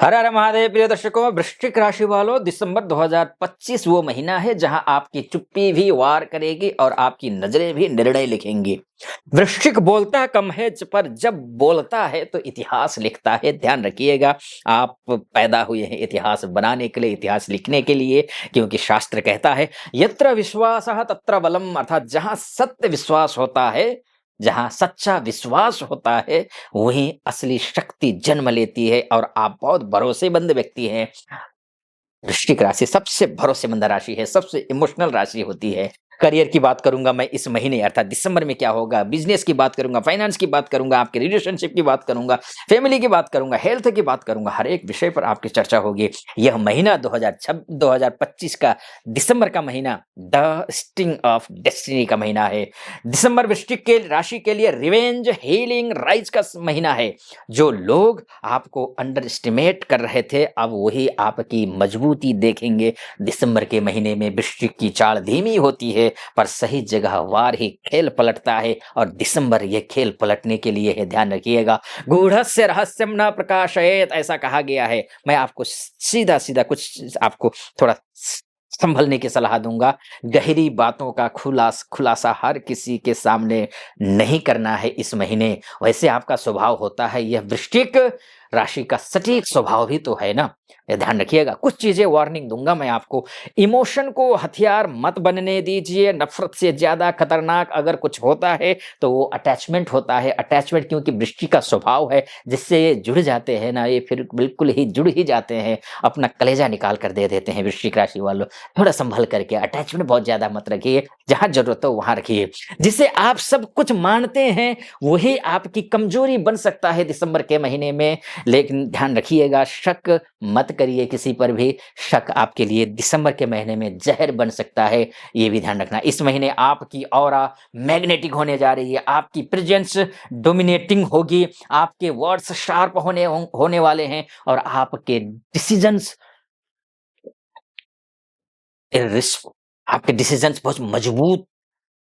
हर हर महादेव प्रिय दर्शकों, वृश्चिक राशि वालों, दिसंबर 2025 वो महीना है जहां आपकी चुप्पी भी वार करेगी और आपकी नजरें भी निर्णय लिखेंगी। वृश्चिक बोलता कम है पर जब बोलता है तो इतिहास लिखता है। ध्यान रखिएगा, आप पैदा हुए हैं इतिहास बनाने के लिए, इतिहास लिखने के लिए, क्योंकि शास्त्र कहता है यत्र विश्वासः तत्र बलम, अर्थात जहां सत्य विश्वास होता है, जहां सच्चा विश्वास होता है, वहीं असली शक्ति जन्म लेती है। और आप बहुत भरोसेमंद व्यक्ति हैं। वृश्चिक राशि सबसे भरोसेमंद राशि है, सबसे इमोशनल राशि होती है। करियर की बात करूंगा मैं इस महीने अर्थात दिसंबर में क्या होगा, बिजनेस की बात करूंगा, फाइनेंस की बात करूंगा, आपके रिलेशनशिप की बात करूंगा, फैमिली की बात करूंगा, हेल्थ की बात करूंगा, हर एक विषय पर आपकी चर्चा होगी। यह महीना 2025 का दिसंबर का महीना द स्टिंग ऑफ डेस्टिनी का महीना है। दिसंबर वृश्चिक के राशि के लिए रिवेंज, हीलिंग, राइज का महीना है। जो लोग आपको अंडर एस्टिमेट कर रहे थे, अब वही आपकी मजबूती देखेंगे। दिसंबर के महीने में वृश्चिक की चाल धीमी होती है, पर सही जगह वार ही खेल पलटता है, और दिसंबर ये खेल पलटने के लिए है। ध्यान रखिएगा, गूढ़स्य रहस्यम न प्रकाशयेत, ऐसा कहा गया है। मैं आपको सीधा सीधा कुछ आपको थोड़ा संभलने की सलाह दूंगा। गहरी बातों का खुलासा हर किसी के सामने नहीं करना है इस महीने। वैसे आपका स्वभाव होता है, यह वृश्चिक राशि का सटीक स्वभाव भी तो है ना। ये ध्यान रखिएगा, कुछ चीजें वार्निंग दूंगा मैं आपको। इमोशन को हथियार मत बनने दीजिए। नफरत से ज्यादा खतरनाक अगर कुछ होता है तो वो अटैचमेंट होता है। अटैचमेंट क्योंकि वृश्चिक का स्वभाव है, जिससे ये जुड़ जाते हैं ना, ये फिर बिल्कुल ही जुड़ ही जाते हैं, अपना कलेजा निकाल कर दे देते हैं। वृश्चिक राशि वालों, थोड़ा संभल करके, अटैचमेंट बहुत ज्यादा मत रखिए, जहां जरूरत हो वहां रखिए। जिसे आप सब कुछ मानते हैं वही आपकी कमजोरी बन सकता है दिसंबर के महीने में। लेकिन ध्यान रखिएगा, शक मत करिए किसी पर भी। शक आपके लिए दिसंबर के महीने में जहर बन सकता है, ये भी ध्यान रखना। इस महीने आपकी ऑरा मैग्नेटिक होने जा रही है, आपकी प्रेजेंस डोमिनेटिंग होगी, आपके वर्ड्स शार्प होने वाले हैं, और आपके डिसीजंस आपके डिसीजंस बहुत मजबूत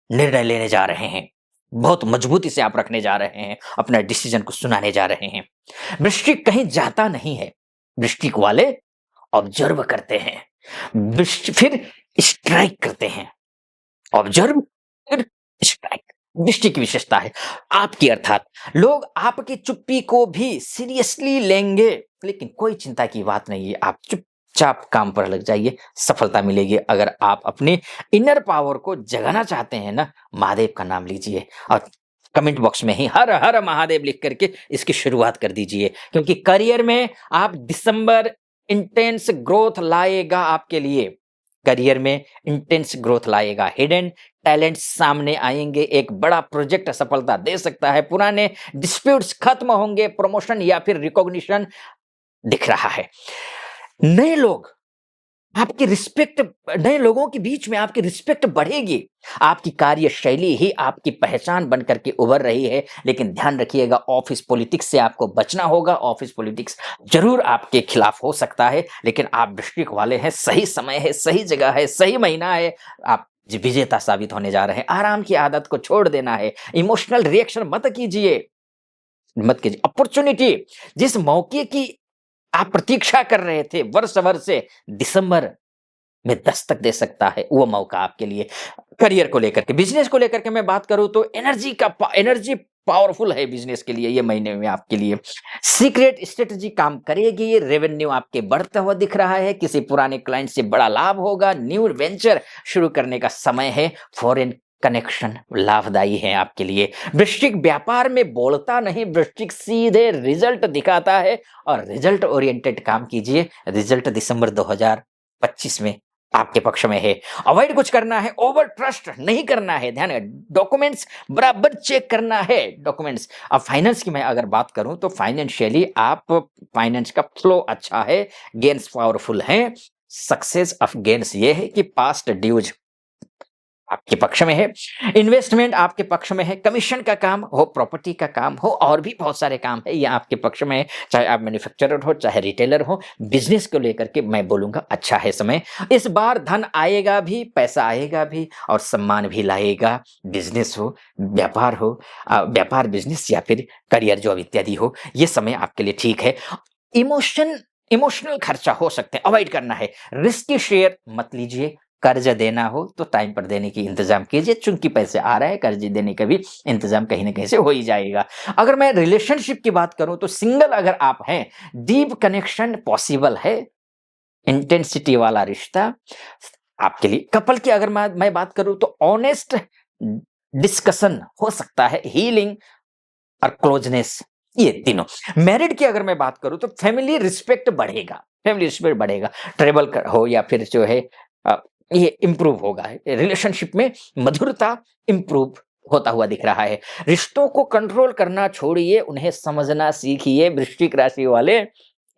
निर्णय लेने जा रहे हैं। बहुत मजबूती से आप रखने जा रहे हैं, अपना डिसीजन को सुनाने जा रहे हैं। वृश्चिक कहीं जाता नहीं है। वृश्चिक वाले ऑब्जर्व करते हैं, फिर स्ट्राइक करते हैं। ऑब्जर्व फिर स्ट्राइक, वृश्चिक की विशेषता है आपकी। अर्थात लोग आपकी चुप्पी को भी सीरियसली लेंगे, लेकिन कोई चिंता की बात नहीं है। आप चुपचाप काम पर लग जाइए, सफलता मिलेगी। अगर आप अपने इनर पावर को जगाना चाहते हैं ना, महादेव का नाम लीजिए और कमेंट बॉक्स में ही हर हर महादेव लिख करके इसकी शुरुआत कर दीजिए। क्योंकि करियर में आप दिसंबर इंटेंस ग्रोथ लाएगा आपके लिए। करियर में इंटेंस ग्रोथ लाएगा, हिडन टैलेंट सामने आएंगे, एक बड़ा प्रोजेक्ट सफलता दे सकता है, पुराने डिस्प्यूट्स खत्म होंगे, प्रमोशन या फिर रिकॉग्निशन दिख रहा है। नए लोग आपकी रिस्पेक्ट, नए लोगों के बीच में आपकी रिस्पेक्ट बढ़ेगी। आपकी कार्यशैली ही आपकी पहचान बन करके उभर रही है। लेकिन ध्यान रखिएगा, ऑफिस पॉलिटिक्स से आपको बचना होगा। ऑफिस पॉलिटिक्स जरूर आपके खिलाफ हो सकता है, लेकिन आप वृश्चिक वाले हैं, सही समय है, सही जगह है, सही महीना है, आप विजेता साबित होने जा रहे हैं। आराम की आदत को छोड़ देना है, इमोशनल रिएक्शन मत कीजिए। अपॉर्चुनिटी, जिस मौके की आप प्रतीक्षा कर रहे थे वर्ष भर से, दिसंबर में दस्तक दे सकता है वो मौका आपके लिए। करियर को लेकर के, बिजनेस को लेकर के मैं बात करूं तो एनर्जी पावरफुल है बिजनेस के लिए। ये महीने में आपके लिए सीक्रेट स्ट्रेटजी काम करेगी। रेवेन्यू आपके बढ़ता हुआ दिख रहा है, किसी पुराने क्लाइंट से बड़ा लाभ होगा, न्यू वेंचर शुरू करने का समय है, फॉरेन कनेक्शन लाभदायी है आपके लिए। वृश्चिक व्यापार में बोलता नहीं, वृश्चिक सीधे रिजल्ट दिखाता है, और रिजल्ट ओरिएंटेड काम कीजिए। रिजल्ट दिसंबर 2025 में आपके पक्ष में है। अवॉइड कुछ करना है, ओवर ट्रस्ट नहीं करना है। ध्यान, डॉक्यूमेंट्स बराबर चेक करना है, डॉक्यूमेंट्स। अब फाइनेंस की मैं अगर बात करूं तो फाइनेंशियली आप, फाइनेंस का फ्लो अच्छा है, गेन्स पावरफुल हैं। सक्सेस ऑफ गेन्स ये है कि पास्ट ड्यूज आपके पक्ष में है, इन्वेस्टमेंट आपके पक्ष में है, कमीशन का काम हो, प्रॉपर्टी का काम हो, और भी बहुत सारे काम है, ये आपके पक्ष में है। चाहे आप मैन्युफैक्चरर हो, चाहे रिटेलर हो, बिजनेस को लेकर के मैं बोलूंगा अच्छा है समय। इस बार धन आएगा भी, पैसा आएगा भी, और सम्मान भी लाएगा। बिजनेस हो, व्यापार बिजनेस या फिर करियर जॉब इत्यादि हो, ये समय आपके लिए ठीक है। इमोशन इमोशनल खर्चा हो सकते हैं, अवॉइड करना है। रिस्की शेयर मत लीजिए। कर्ज देना हो तो टाइम पर देने की इंतजाम कीजिए, चूंकि पैसे आ रहे हैं, कर्ज देने का भी इंतजाम कहीं ना कहीं से हो ही जाएगा। अगर मैं रिलेशनशिप की बात करूं तो सिंगल अगर आप हैं, डीप कनेक्शन पॉसिबल है, इंटेंसिटी वाला रिश्ता आपके लिए। कपल की अगर मैं बात करूं तो ऑनेस्ट डिस्कशन हो सकता है, हीलिंग और क्लोजनेस, ये तीनों। मैरिड की अगर मैं बात करूं तो फैमिली रिस्पेक्ट बढ़ेगा, फैमिली रिस्पेक्ट बढ़ेगा। ट्रेवल हो या फिर जो है अ, ये इंप्रूव होगा, रिलेशनशिप में मधुरता इंप्रूव होता हुआ दिख रहा है। रिश्तों को कंट्रोल करना छोड़िए, उन्हें समझना सीखिए। वृश्चिक राशि वाले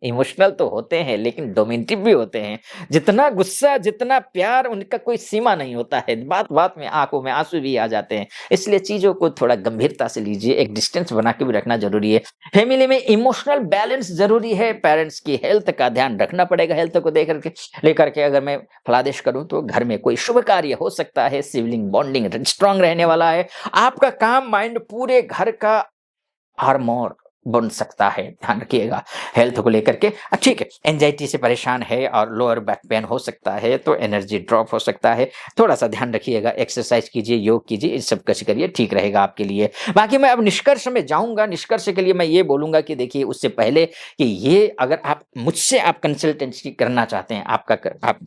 इमोशनल तो होते हैं लेकिन डोमिनेटिव भी होते हैं। जितना गुस्सा, जितना प्यार, उनका कोई सीमा नहीं होता है। बात बात में आंखों में आंसू भी आ जाते हैं। इसलिए चीजों को थोड़ा गंभीरता से लीजिए, एक डिस्टेंस बना के भी रखना जरूरी है। फैमिली में इमोशनल बैलेंस जरूरी है। पेरेंट्स की हेल्थ का ध्यान रखना पड़ेगा। हेल्थ को लेकर के अगर मैं फलादेश करूं तो घर में कोई शुभ कार्य हो सकता है। सिबलिंग बॉन्डिंग स्ट्रांग रहने वाला है। आपका काम माइंड पूरे घर का आर्मोर बन सकता है, ध्यान रखिएगा हेल्थ को लेकर के। ठीक है, एंजाइटी से परेशान है और लोअर बैक पेन हो सकता है, तो एनर्जी ड्रॉप हो सकता है, थोड़ा सा ध्यान रखिएगा। एक्सरसाइज कीजिए, योग कीजिए, इस सब कुछ करिए, ठीक रहेगा आपके लिए। बाकी मैं अब निष्कर्ष में जाऊंगा। निष्कर्ष के लिए मैं ये बोलूंगा कि देखिए, उससे पहले कि ये अगर आप मुझसे आप कंसल्टेंसी करना चाहते हैं, आप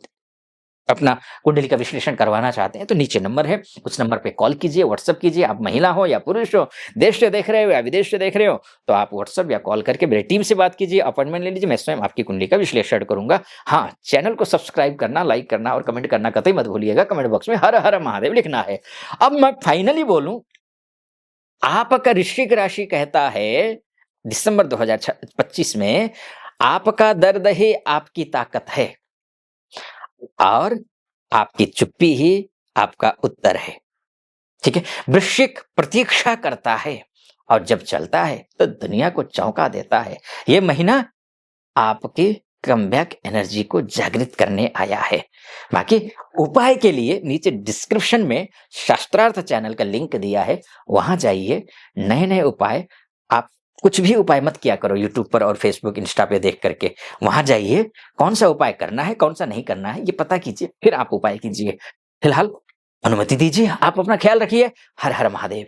अपना कुंडली का विश्लेषण करवाना चाहते हैं, तो नीचे नंबर है, उस नंबर पे कॉल कीजिए, व्हाट्सएप कीजिए। आप महिला हो या पुरुष हो, देश से देख रहे हो या विदेश से देख रहे हो, तो आप व्हाट्सएप या कॉल करके मेरी टीम से बात कीजिए, अपॉइंटमेंट ले लीजिए। मैं स्वयं आपकी कुंडली का विश्लेषण करूंगा। हाँ, चैनल को सब्सक्राइब करना, लाइक करना और कमेंट करना कतई मत भूलिएगा। कमेंट बॉक्स में हर हर महादेव लिखना है। अब मैं फाइनली बोलूं, आपका वृश्चिक राशि कहता है दिसंबर 2025 में आपका दर्द ही आपकी ताकत है और आपकी चुप्पी ही आपका उत्तर है। ठीक है, वृश्चिक प्रतीक्षा करता है और जब चलता है तो दुनिया को चौंका देता है। यह महीना आपकी कमबैक एनर्जी को जागृत करने आया है। बाकी उपाय के लिए नीचे डिस्क्रिप्शन में शास्त्रार्थ चैनल का लिंक दिया है, वहां जाइए। नए नए उपाय, आप कुछ भी उपाय मत किया करो यूट्यूब पर और फेसबुक इंस्टा पे देख करके। वहां जाइए, कौन सा उपाय करना है, कौन सा नहीं करना है, ये पता कीजिए, फिर आप उपाय कीजिए। फिलहाल अनुमति दीजिए, आप अपना ख्याल रखिए। हर हर महादेव।